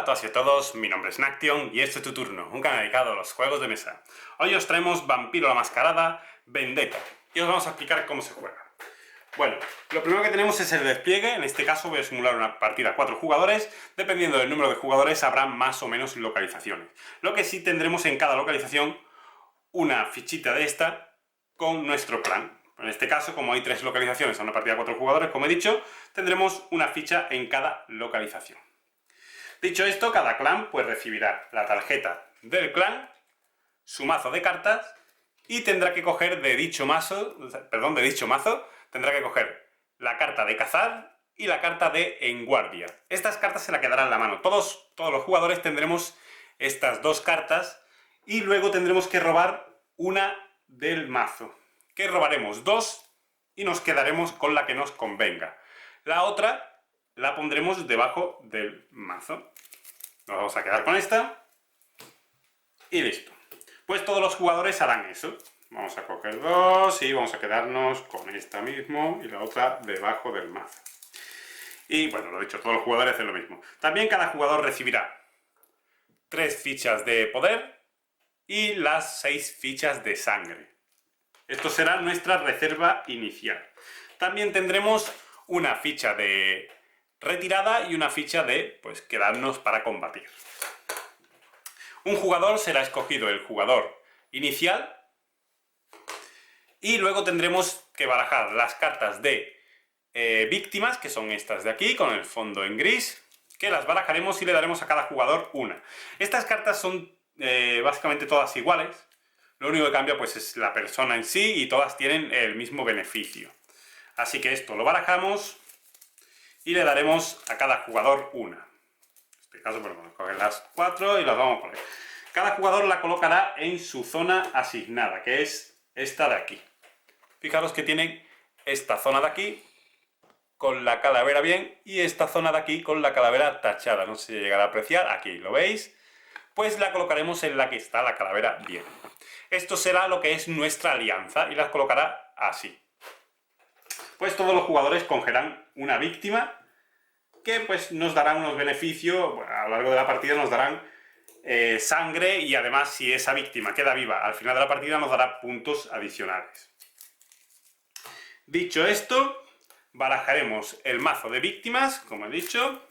a todas y a todos, mi nombre es Naction y este es tu turno, un canal dedicado a los juegos de mesa. Hoy os traemos Vampiro la Mascarada Vendetta y os vamos a explicar cómo se juega. Bueno, lo primero que tenemos es el despliegue. En este caso voy a simular una partida a 4 jugadores. Dependiendo del número de jugadores habrá más o menos localizaciones. Lo que sí tendremos en cada localización una fichita de esta con nuestro clan. En este caso, como hay 3 localizaciones a una partida a 4 jugadores, como he dicho, tendremos una ficha en cada localización. Dicho esto, cada clan pues recibirá la tarjeta del clan, su mazo de cartas y tendrá que coger de dicho mazo, tendrá que coger la carta de cazar y la carta de en guardia. Estas cartas se la quedarán en la mano. Todos los jugadores tendremos estas 2 cartas y luego tendremos que robar una del mazo. Que robaremos 2 y nos quedaremos con la que nos convenga. La otra la pondremos debajo del mazo. Nos vamos a quedar con esta y listo. Pues todos los jugadores harán eso. Vamos a coger 2 y vamos a quedarnos con esta mismo y la otra debajo del mazo. Y bueno, lo dicho, todos los jugadores hacen lo mismo. También cada jugador recibirá 3 fichas de poder y las 6 fichas de sangre. Esto será nuestra reserva inicial. También tendremos una ficha de retirada y una ficha de pues quedarnos para combatir. Un jugador será escogido el jugador inicial y luego tendremos que barajar las cartas de víctimas, que son estas de aquí con el fondo en gris, que las barajaremos y le daremos a cada jugador una. Estas cartas son básicamente todas iguales, lo único que cambia pues es la persona en sí y todas tienen el mismo beneficio. Así que esto lo barajamos y le daremos a cada jugador una. En este caso, bueno, vamos a coger las 4 y las vamos a poner. Cada jugador la colocará en su zona asignada, que es esta de aquí. Fijaros que tienen esta zona de aquí con la calavera bien y esta zona de aquí con la calavera tachada. No sé si llegará a apreciar, aquí lo veis. Pues la colocaremos en la que está la calavera bien. Esto será lo que es nuestra alianza y las colocará así. Pues todos los jugadores cogerán una víctima que pues nos darán unos beneficios, bueno, a lo largo de la partida nos darán sangre y además si esa víctima queda viva al final de la partida nos dará puntos adicionales. Dicho esto, barajaremos el mazo de víctimas, como he dicho,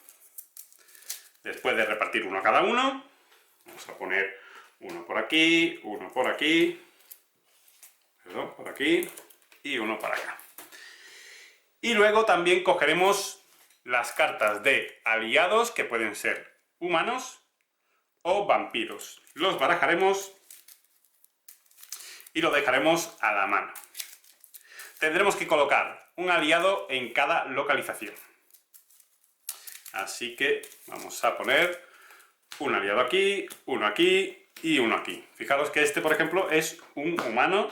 después de repartir uno a cada uno. Vamos a poner uno por aquí y uno para acá. Y luego también cogeremos las cartas de aliados, que pueden ser humanos o vampiros. Los barajaremos y lo dejaremos a la mano. Tendremos que colocar un aliado en cada localización. Así que vamos a poner un aliado aquí, uno aquí y uno aquí. Fijaros que este, por ejemplo, es un humano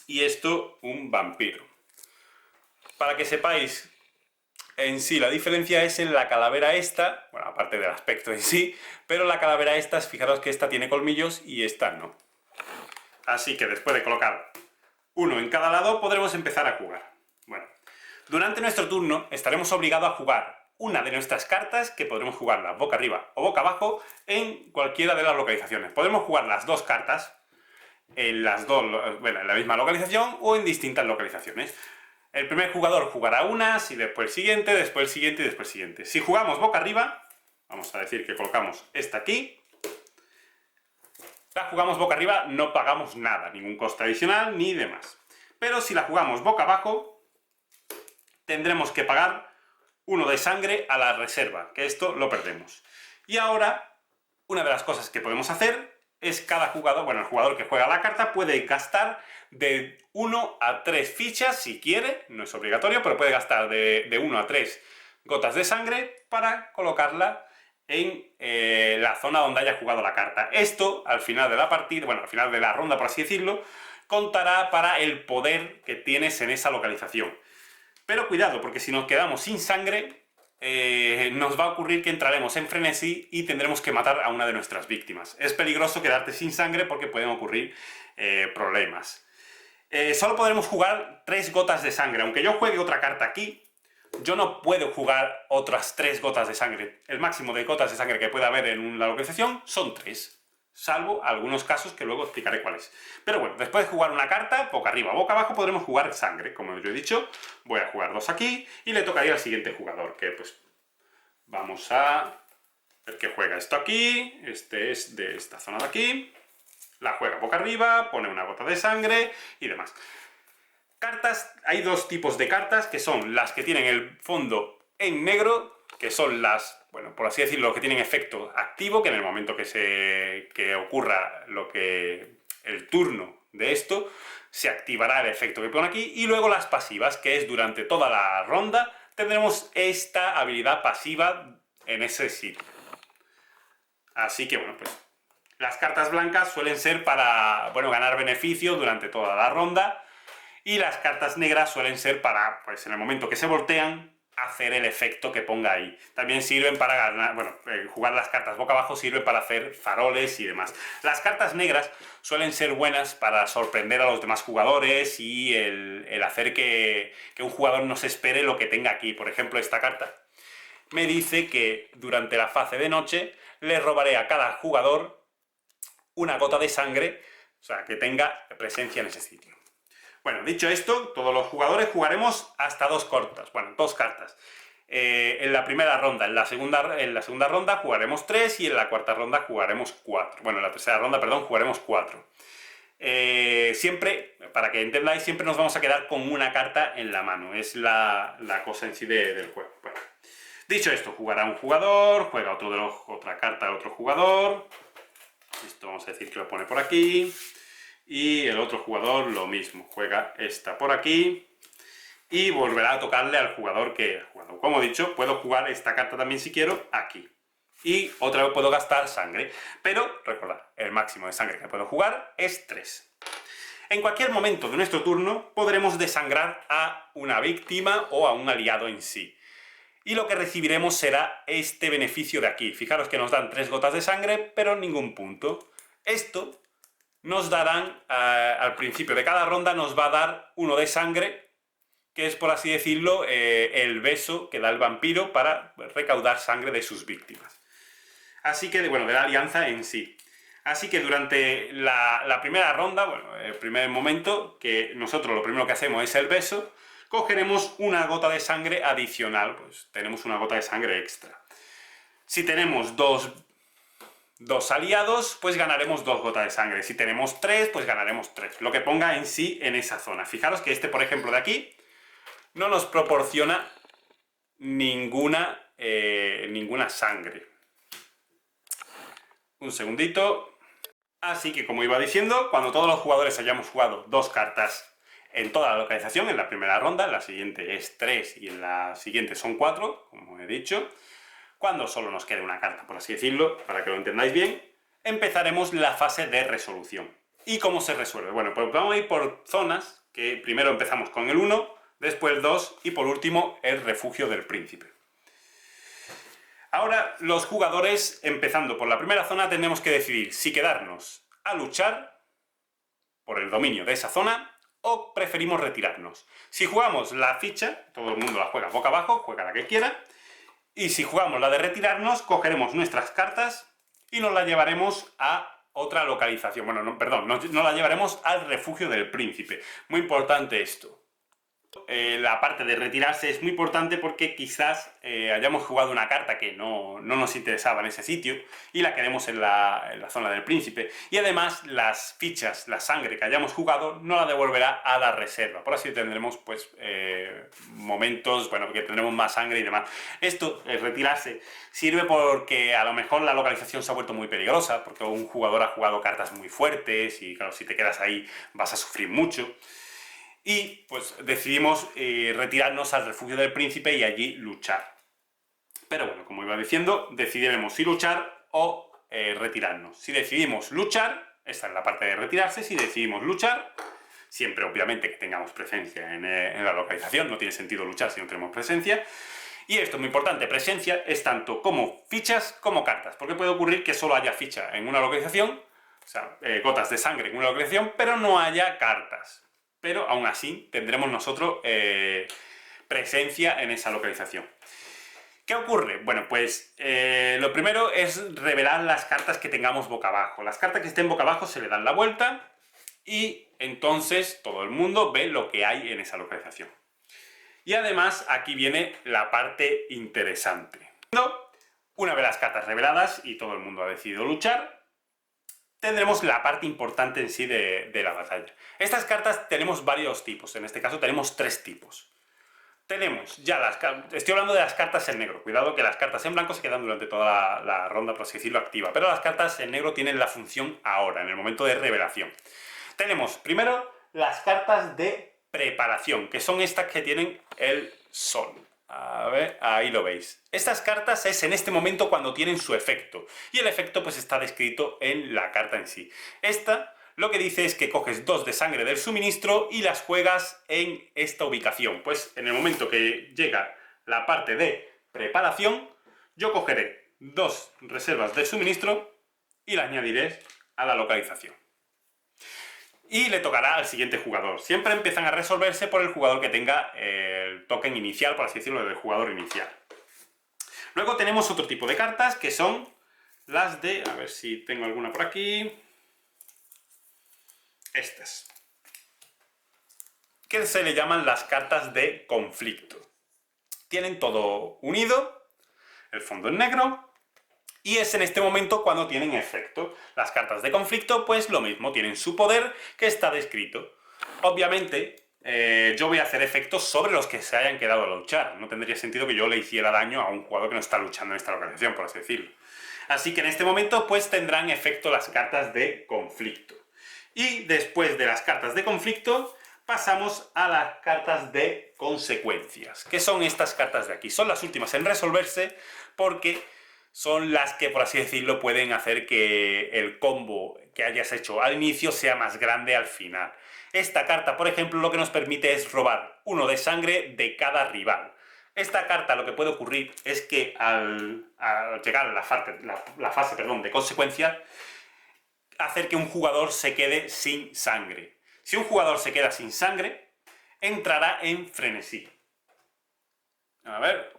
y esto un vampiro. Para que sepáis en sí la diferencia es en la calavera esta, bueno, aparte del aspecto en sí, pero la calavera esta, fijaros que esta tiene colmillos y esta no. Así que después de colocar uno en cada lado podremos empezar a jugar. Bueno, durante nuestro turno estaremos obligados a jugar una de nuestras cartas, que podremos jugarla boca arriba o boca abajo en cualquiera de las localizaciones. Podremos jugar las 2 cartas en en la misma localización o en distintas localizaciones. El primer jugador jugará unas y después el siguiente, después el siguiente y después el siguiente. Si jugamos boca arriba, vamos a decir que colocamos esta aquí. La jugamos boca arriba, no pagamos nada, ningún coste adicional ni demás. Pero si la jugamos boca abajo, tendremos que pagar uno de sangre a la reserva, que esto lo perdemos. Y ahora, una de las cosas que podemos hacer es cada jugador, bueno, el jugador que juega la carta puede gastar de 1 a 3 fichas si quiere, no es obligatorio, pero puede gastar de 1 a 3 gotas de sangre para colocarla en la zona donde haya jugado la carta. Esto, al final de la partida, bueno, al final de la ronda, por así decirlo, contará para el poder que tienes en esa localización. Pero cuidado, porque si nos quedamos sin sangre, nos va a ocurrir que entraremos en frenesí y tendremos que matar a una de nuestras víctimas. Es peligroso quedarte sin sangre porque pueden ocurrir problemas. Solo podremos jugar 3 gotas de sangre. Aunque yo juegue otra carta aquí, yo no puedo jugar otras 3 gotas de sangre. El máximo de gotas de sangre que puede haber en una localización son 3. Salvo algunos casos que luego explicaré cuáles. Pero bueno, después de jugar una carta, boca arriba, boca abajo, podremos jugar sangre. Como yo he dicho, voy a jugar 2 aquí y le tocaría al siguiente jugador, que pues vamos a ver que juega esto aquí. Este es de esta zona de aquí. La juega boca arriba, pone una gota de sangre y demás. Cartas, hay 2 tipos de cartas, que son las que tienen el fondo en negro, que son las, bueno, por así decirlo, que tienen efecto activo, que en el momento que ocurra el turno de esto, se activará el efecto que pone aquí, y luego las pasivas, que es durante toda la ronda, tendremos esta habilidad pasiva en ese sitio. Así que, bueno, pues las cartas blancas suelen ser para, bueno, ganar beneficio durante toda la ronda, y las cartas negras suelen ser para, pues en el momento que se voltean, hacer el efecto que ponga ahí. También sirven para ganar, bueno, jugar las cartas boca abajo sirve para hacer faroles y demás. Las cartas negras suelen ser buenas para sorprender a los demás jugadores y el hacer que un jugador no se espere lo que tenga aquí. Por ejemplo, esta carta me dice que durante la fase de noche le robaré a cada jugador una gota de sangre, o sea, que tenga presencia en ese sitio. Bueno, dicho esto, todos los jugadores jugaremos hasta 2 cartas. Bueno, 2 cartas. En la primera ronda, en la segunda ronda jugaremos 3 y en la cuarta ronda jugaremos 4. Bueno, en la tercera ronda, perdón, jugaremos 4. Siempre, para que entendáis, siempre nos vamos a quedar con una carta en la mano. Es la cosa en sí del juego. Bueno, dicho esto, jugará un jugador, juega otra carta de otro jugador. Esto vamos a decir que lo pone por aquí. Y el otro jugador lo mismo, juega esta por aquí y volverá a tocarle al jugador que ha jugado. Como he dicho, puedo jugar esta carta también si quiero aquí. Y otra vez puedo gastar sangre, pero recordad, el máximo de sangre que puedo jugar es 3. En cualquier momento de nuestro turno podremos desangrar a una víctima o a un aliado en sí. Y lo que recibiremos será este beneficio de aquí. Fijaros que nos dan 3 gotas de sangre, pero ningún punto. Esto nos darán, al principio de cada ronda, nos va a dar 1 de sangre, que es, por así decirlo, el beso que da el vampiro para recaudar sangre de sus víctimas. Así que, bueno, de la alianza en sí. Así que durante la primera ronda, bueno, el primer momento, que nosotros lo primero que hacemos es el beso, cogeremos una gota de sangre adicional, pues tenemos una gota de sangre extra. Si tenemos dos aliados, pues ganaremos 2 gotas de sangre. Si tenemos 3, pues ganaremos 3. Lo que ponga en sí en esa zona. Fijaros que este, por ejemplo, de aquí, no nos proporciona ninguna sangre. Un segundito. Así que, como iba diciendo, cuando todos los jugadores hayamos jugado 2 cartas en toda la localización, en la primera ronda, en la siguiente es 3 y en la siguiente son 4, como he dicho, cuando solo nos quede una carta, por así decirlo, para que lo entendáis bien, empezaremos la fase de resolución. ¿Y cómo se resuelve? Bueno, pues vamos a ir por zonas, que primero empezamos con el 1, después el 2 y por último el refugio del príncipe. Ahora los jugadores, empezando por la primera zona, tenemos que decidir si quedarnos a luchar por el dominio de esa zona o preferimos retirarnos. Si jugamos la ficha, todo el mundo la juega boca abajo, juega la que quiera. Y si jugamos la de retirarnos, cogeremos nuestras cartas y nos la llevaremos a otra localización. Bueno, no, perdón, nos la llevaremos al refugio del príncipe. Muy importante esto. La parte de retirarse es muy importante porque quizás hayamos jugado una carta que no nos interesaba en ese sitio y la queremos en la zona del príncipe. Y además las fichas, la sangre que hayamos jugado no la devolverá a la reserva. Por así tendremos pues momentos, bueno, que tendremos más sangre y demás. Esto, el retirarse, sirve porque a lo mejor la localización se ha vuelto muy peligrosa, porque un jugador ha jugado cartas muy fuertes y claro, si te quedas ahí vas a sufrir mucho. Y pues decidimos retirarnos al refugio del príncipe y allí luchar. Pero bueno, como iba diciendo, decidiremos si luchar o retirarnos. Si decidimos luchar, esta es la parte de retirarse, si decidimos luchar, siempre obviamente que tengamos presencia en la localización, no tiene sentido luchar si no tenemos presencia. Y esto es muy importante, presencia es tanto como fichas como cartas, porque puede ocurrir que solo haya ficha en una localización, o sea, gotas de sangre en una localización, pero no haya cartas. Pero aún así tendremos nosotros presencia en esa localización. ¿Qué ocurre? Bueno, pues lo primero es revelar las cartas que tengamos boca abajo. Las cartas que estén boca abajo se le dan la vuelta y entonces todo el mundo ve lo que hay en esa localización. Y además aquí viene la parte interesante. Una vez las cartas reveladas y todo el mundo ha decidido luchar, tendremos la parte importante en sí de la batalla. Estas cartas tenemos varios tipos, en este caso tenemos 3 tipos. Tenemos ya las cartas, estoy hablando de las cartas en negro, cuidado que las cartas en blanco se quedan durante toda la ronda, por así decirlo, activa, pero las cartas en negro tienen la función ahora, en el momento de revelación. Tenemos primero las cartas de preparación, que son estas que tienen el sol. A ver, ahí lo veis. Estas cartas es en este momento cuando tienen su efecto, y el efecto pues está descrito en la carta en sí. Esta lo que dice es que coges 2 de sangre del suministro y las juegas en esta ubicación. Pues en el momento que llega la parte de preparación, yo cogeré 2 reservas del suministro y las añadiré a la localización. Y le tocará al siguiente jugador. Siempre empiezan a resolverse por el jugador que tenga el token inicial, por así decirlo, del jugador inicial. Luego tenemos otro tipo de cartas que son las de... A ver si tengo alguna por aquí... Estas, que se le llaman las cartas de conflicto. Tienen todo unido, el fondo en negro, y es en este momento cuando tienen efecto. Las cartas de conflicto, pues lo mismo, tienen su poder que está descrito. Obviamente, yo voy a hacer efectos sobre los que se hayan quedado a luchar. No tendría sentido que yo le hiciera daño a un jugador que no está luchando en esta localización, por así decirlo. Así que en este momento, pues tendrán efecto las cartas de conflicto. Y después de las cartas de conflicto, pasamos a las cartas de consecuencias, que son estas cartas de aquí. Son las últimas en resolverse porque son las que, por así decirlo, pueden hacer que el combo que hayas hecho al inicio sea más grande al final. Esta carta, por ejemplo, lo que nos permite es robar 1 de sangre de cada rival. Esta carta lo que puede ocurrir es que al llegar a la fase de consecuencias, hacer que un jugador se quede sin sangre. Si un jugador se queda sin sangre, entrará en frenesí. A ver,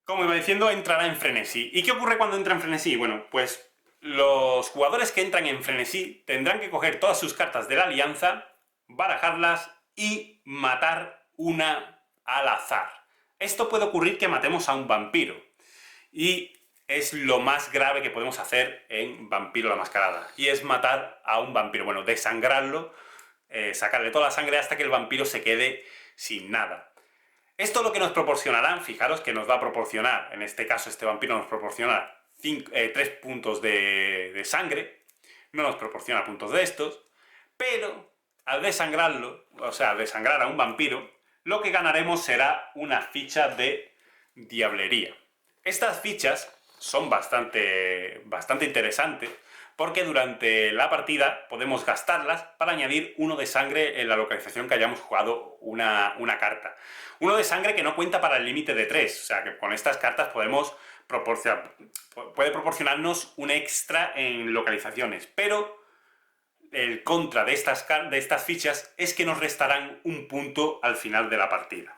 como iba diciendo, entrará en frenesí. ¿Y qué ocurre cuando entra en frenesí? Bueno, pues los jugadores que entran en frenesí tendrán que coger todas sus cartas de la alianza, barajarlas y matar una al azar. Esto puede ocurrir que matemos a un vampiro. Y es lo más grave que podemos hacer en Vampiro la Mascarada. Y es matar a un vampiro. Bueno, desangrarlo, sacarle toda la sangre hasta que el vampiro se quede sin nada. Esto lo que nos proporcionará, fijaros que nos va a proporcionar, en este caso este vampiro nos proporciona 3 puntos de sangre, no nos proporciona puntos de estos, pero al desangrarlo, o sea, al desangrar a un vampiro, lo que ganaremos será una ficha de diablería. Estas fichas son bastante interesantes porque durante la partida podemos gastarlas para añadir 1 de sangre en la localización que hayamos jugado una carta. 1 de sangre que no cuenta para el límite de 3, o sea que con estas cartas puede proporcionarnos un extra en localizaciones, pero el contra de estas fichas es que nos restarán un punto al final de la partida.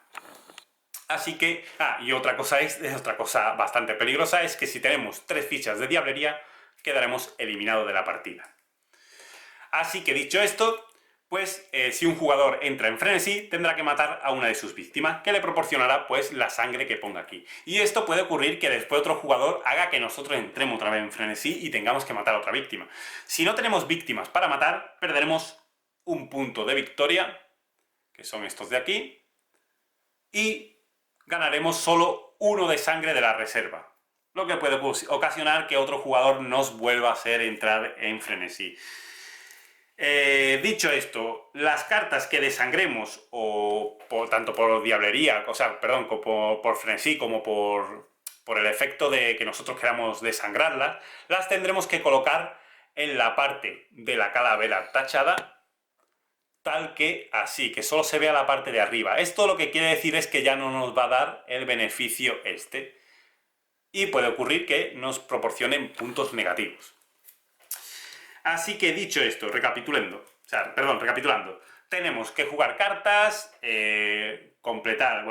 Así que, y otra cosa bastante peligrosa es que si tenemos 3 fichas de diablería, quedaremos eliminados de la partida. Así que dicho esto, pues si un jugador entra en frenesí, tendrá que matar a una de sus víctimas, que le proporcionará pues la sangre que ponga aquí. Y esto puede ocurrir que después otro jugador haga que nosotros entremos otra vez en frenesí y tengamos que matar a otra víctima. Si no tenemos víctimas para matar, perderemos un punto de victoria, que son estos de aquí, y ganaremos solo 1 de sangre de la reserva, lo que puede ocasionar que otro jugador nos vuelva a hacer entrar en frenesí. Dicho esto, las cartas que desangremos, tanto por diablería, por frenesí, como por el efecto de que nosotros queramos desangrarlas, las tendremos que colocar en la parte de la calavera tachada, tal que así, que solo se vea la parte de arriba. Esto lo que quiere decir es que ya no nos va a dar el beneficio este. Y puede ocurrir que nos proporcionen puntos negativos. Así que dicho esto, recapitulando, tenemos que jugar cartas, completar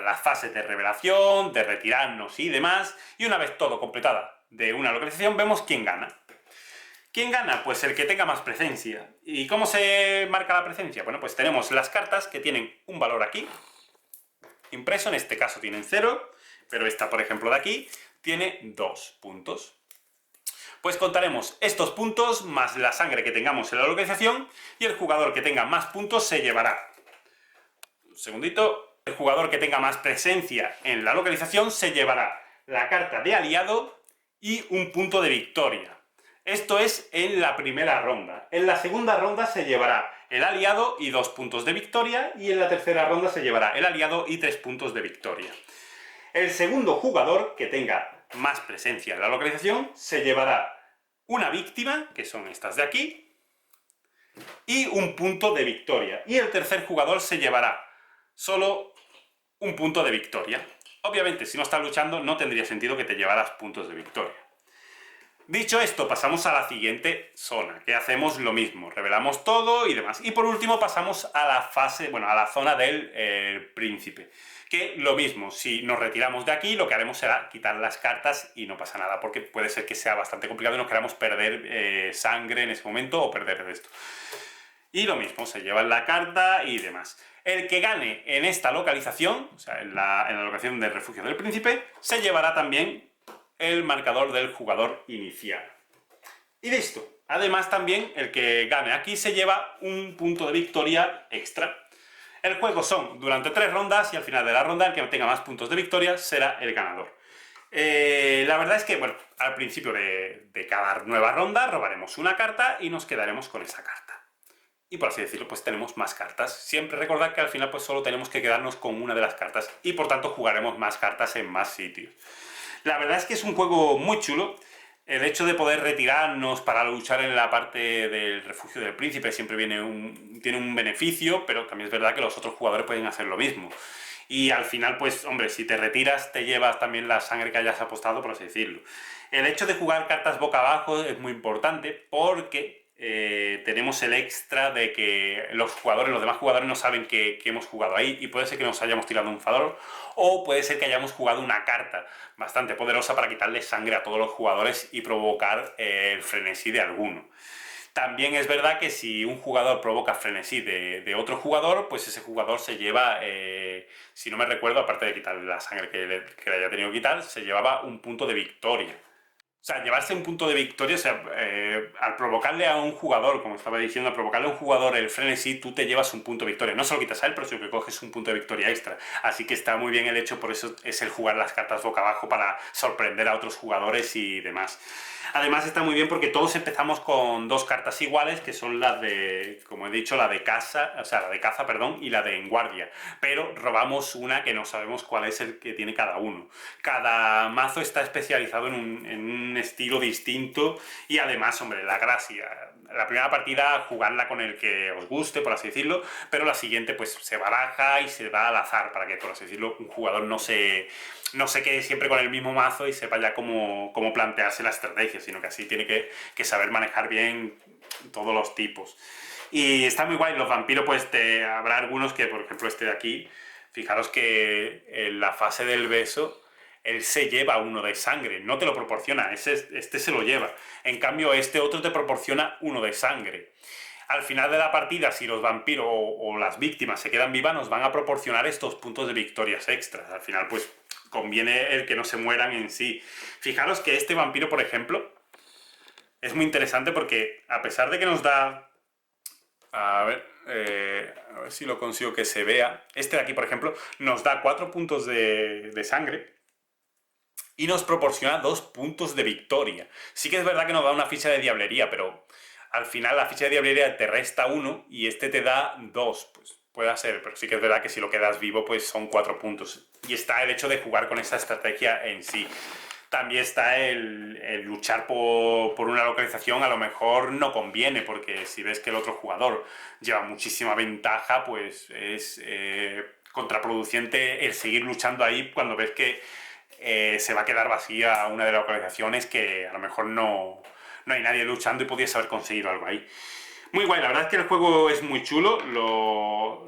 las fases de revelación, de retirarnos y demás, y una vez todo completada de una localización, vemos quién gana. ¿Quién gana? Pues el que tenga más presencia. ¿Y cómo se marca la presencia? Bueno, pues tenemos las cartas que tienen un valor aquí, impreso, en este caso tienen 0, pero esta, por ejemplo, de aquí, tiene 2 puntos. Pues contaremos estos puntos más la sangre que tengamos en la localización, y el jugador que tenga más puntos se llevará. Un segundito. El jugador que tenga más presencia en la localización se llevará la carta de aliado y un punto de victoria. Esto es en la primera ronda. En la segunda ronda se llevará el aliado y 2 puntos de victoria, y en la tercera ronda se llevará el aliado y 3 puntos de victoria. El segundo jugador que tenga más presencia en la localización se llevará una víctima, que son estas de aquí, y un punto de victoria. Y el tercer jugador se llevará solo un punto de victoria. Obviamente, si no estás luchando, no tendría sentido que te llevaras puntos de victoria. Dicho esto, pasamos a la siguiente zona, que hacemos lo mismo, revelamos todo y demás. Y por último pasamos a la fase, a la zona del príncipe, que lo mismo, si nos retiramos de aquí, lo que haremos será quitar las cartas y no pasa nada, porque puede ser que sea bastante complicado y no queramos perder sangre en ese momento o perder esto. Y lo mismo, se lleva la carta y demás. El que gane en esta localización, o sea, en la localización del refugio del príncipe, se llevará también el marcador del jugador inicial. Y listo. Además, también el que gane aquí se lleva un punto de victoria extra. El juego son durante 3 rondas, y al final de la ronda el que tenga más puntos de victoria será el ganador. La verdad es que, al principio de cada nueva ronda robaremos una carta y nos quedaremos con esa carta. Y por así decirlo, pues tenemos más cartas. Siempre recordad que al final pues solo tenemos que quedarnos con una de las cartas, y por tanto jugaremos más cartas en más sitios. La verdad es que es un juego muy chulo. El hecho de poder retirarnos para luchar en la parte del refugio del príncipe siempre tiene un beneficio, pero también es verdad que los otros jugadores pueden hacer lo mismo. Y al final, pues, hombre, si te retiras, te llevas también la sangre que hayas apostado, por así decirlo. El hecho de jugar cartas boca abajo es muy importante, porque tenemos el extra de que los demás jugadores no saben que hemos jugado ahí, y puede ser que nos hayamos tirado un favor, o puede ser que hayamos jugado una carta bastante poderosa para quitarle sangre a todos los jugadores y provocar el frenesí de alguno. También es verdad que si un jugador provoca frenesí de otro jugador, pues ese jugador se lleva, si no me recuerdo, aparte de quitarle la sangre que le haya tenido que quitar, se llevaba un punto de victoria. O sea, llevarse un punto de victoria, o sea, al provocarle a un jugador, como estaba diciendo, al provocarle a un jugador el frenesí, tú te llevas un punto de victoria. No solo quitas a él, pero sino que coges un punto de victoria extra. Así que está muy bien el hecho, por eso es el jugar las cartas boca abajo para sorprender a otros jugadores y demás. Además está muy bien porque todos empezamos con 2 cartas iguales, que son las de, como he dicho, la de caza, y la de en guardia. Pero robamos una que no sabemos cuál es el que tiene cada uno. Cada mazo está especializado en un estilo distinto, y además, hombre, la gracia. La primera partida jugarla con el que os guste, por así decirlo, pero la siguiente pues se baraja y se da al azar para que, por así decirlo, un jugador no se quede siempre con el mismo mazo y sepa ya cómo plantearse la estrategia, sino que así tiene que saber manejar bien todos los tipos. Y está muy guay. Los vampiros, pues habrá algunos que, por ejemplo, este de aquí, fijaros que en la fase del beso él se lleva uno de sangre, no te lo proporciona, este se lo lleva. En cambio, este otro te proporciona uno de sangre. Al final de la partida, si los vampiros o las víctimas se quedan vivas, nos van a proporcionar estos puntos de victorias extras. Al final, pues, conviene el que no se mueran en sí. Fijaros que este vampiro, por ejemplo, es muy interesante porque, a pesar de que nos da... A ver si lo consigo que se vea. Este de aquí, por ejemplo, nos da 4 puntos de sangre y nos proporciona 2 puntos de victoria. Sí que es verdad que nos da una ficha de diablería, pero al final la ficha de diablería te resta 1 y este te da 2. Pues puede ser, pero sí que es verdad que si lo quedas vivo, pues son 4 puntos. Y está el hecho de jugar con esta estrategia en sí. También está el luchar por una localización, a lo mejor no conviene, porque si ves que el otro jugador lleva muchísima ventaja, pues es contraproducente el seguir luchando ahí cuando ves que se va a quedar vacía una de las localizaciones, que a lo mejor no hay nadie luchando y podías haber conseguido algo ahí. Muy guay, la verdad es que el juego es muy chulo,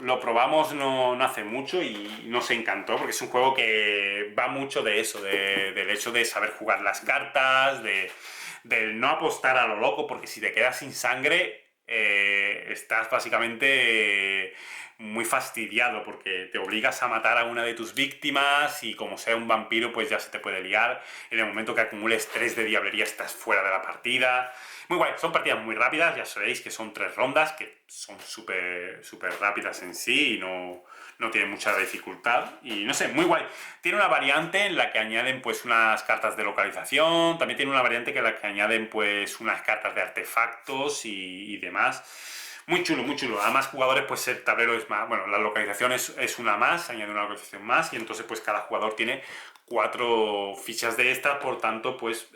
lo probamos no hace mucho y nos encantó, porque es un juego que va mucho de eso, del hecho de saber jugar las cartas, del no apostar a lo loco, porque si te quedas sin sangre, estás básicamente muy fastidiado, porque te obligas a matar a una de tus víctimas y como sea un vampiro, pues ya se te puede liar. En el momento que acumules 3 de diablería estás fuera de la partida. Muy guay, son partidas muy rápidas, ya sabéis que son 3 rondas, que son súper rápidas en sí y no tienen mucha dificultad. Y no sé, muy guay. Tiene una variante en la que añaden pues unas cartas de localización, también tiene una variante en la que añaden pues unas cartas de artefactos y demás. Muy chulo, muy chulo. A más jugadores, pues el tablero es más. Bueno, la localización es una más, añade una localización más, y entonces, pues cada jugador tiene 4 fichas de esta, por tanto, pues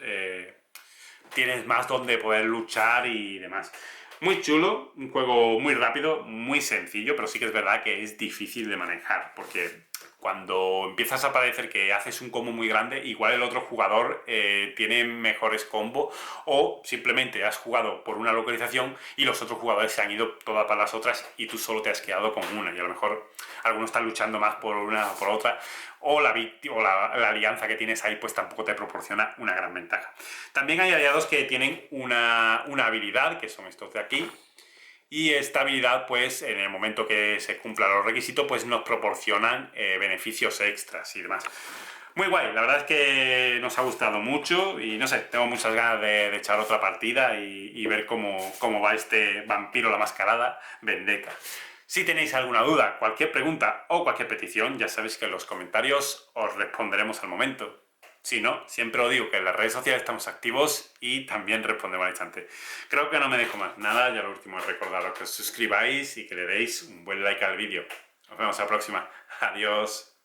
tienes más donde poder luchar y demás. Muy chulo, un juego muy rápido, muy sencillo, pero sí que es verdad que es difícil de manejar, porque cuando empiezas a parecer que haces un combo muy grande, igual el otro jugador tiene mejores combos o simplemente has jugado por una localización y los otros jugadores se han ido todas para las otras y tú solo te has quedado con una y a lo mejor algunos están luchando más por una o por otra o la alianza que tienes ahí pues tampoco te proporciona una gran ventaja. También hay aliados que tienen una habilidad, que son estos de aquí, y esta habilidad, pues, en el momento que se cumplan los requisitos, pues nos proporcionan beneficios extras y demás. Muy guay, la verdad es que nos ha gustado mucho y no sé, tengo muchas ganas de echar otra partida y ver cómo va este Vampiro la Mascarada Vendetta. Si tenéis alguna duda, cualquier pregunta o cualquier petición, ya sabéis que en los comentarios os responderemos al momento. Si no, siempre os digo que en las redes sociales estamos activos y también respondemos al instante. Creo que no me dejo más nada, ya lo último es recordaros que os suscribáis y que le deis un buen like al vídeo. Nos vemos la próxima. Adiós.